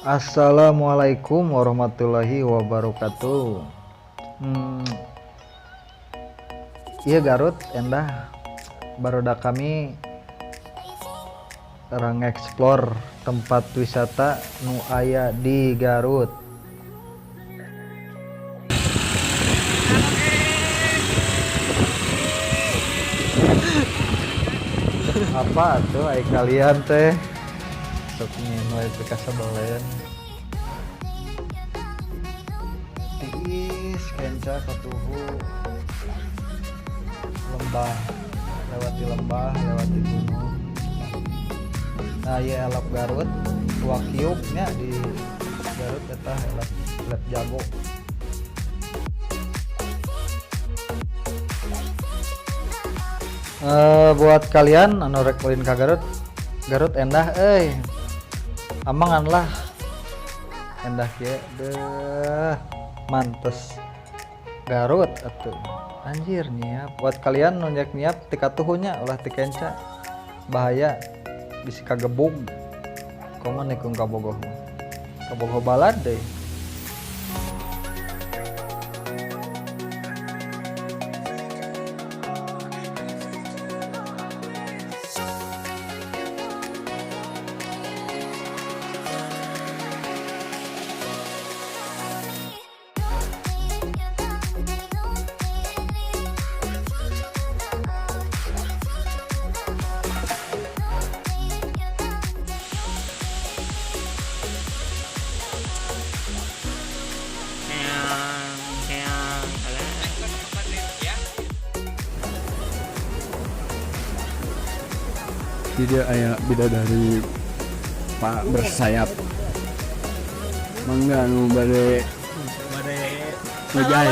Assalamualaikum warahmatullahi wabarakatuh. Hmm, iya Garut endah barudak kami orang explore tempat wisata nu aya di Garut. Apa tuh ai kalian teh sok nginwe teh kasabalen. Tiis kenca katuhu lembah lewati gunung. Nah ya elap Garut wakyuknya di Garut eta elap jago. Buat kalian anu rek ulin ka Garut endah amangan lah endah kieu deh mantes Garut atuh anjir nyiap buat kalian nu nyiap ti katuhunya ulah ti kenca bahaya bisi kagebug komo nikung kabogoh balad deui. Jadi ayah bidadari Pak bersayap mangga nu bade ngejai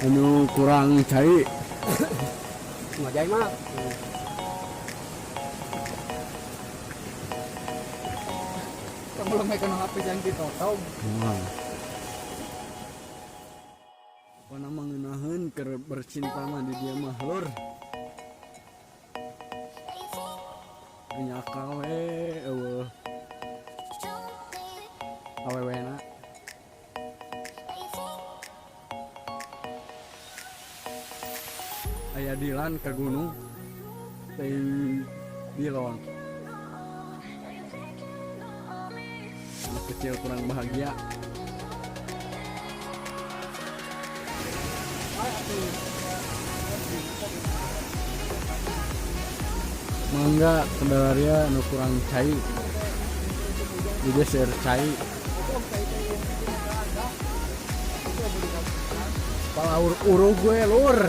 anu kurang cai ngajai mah belum megang HP jangan ditotong. Pana mangenaheun keur bercinta mah di dia mah lur nyakal eueuh awewena aya dilan ke gunung teuing dilon anak kecil kurang bahagia mangga kendararia anu kurang cai digeser cai pala uru gue lur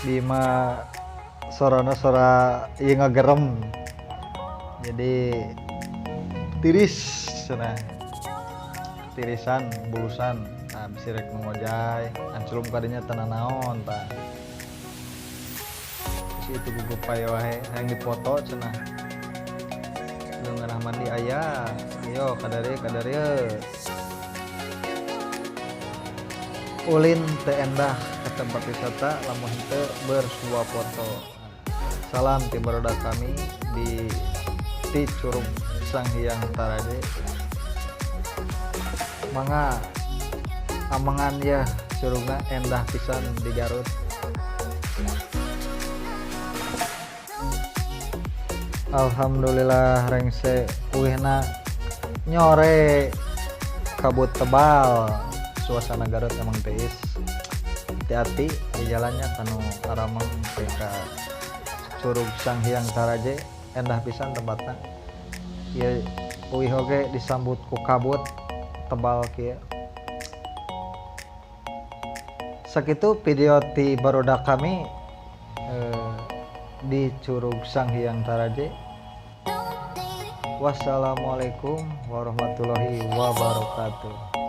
Bima sora ieu ngagerem jadi tiris cenah tirisan bulusan nah bisi rek ngojay anculum kadinya teu naon tah si itu gugup pae wae hayang dipoto cenah nu ngeunah mandi aya ayo kadari ulin teu endah ke tempat wisata lamun teu bersuah foto. Salam ti barudak kami di Curug Sanghyang Taraje. Mangga amangan ya curugna endah pisan di Garut. Alhamdulillah rengse uihna nyore kabut tebal. Suasana Garut emang teis. Hati-hati di jalannya kanu aramang ka Curug Sanghyang Taraje endah pisan tempatna. Ieu uih oge disambut ku kabut tebal kieu. Sakitu video ti barudak kami di Curug Sanghyang Taraje. Wassalamualaikum warahmatullahi wabarakatuh.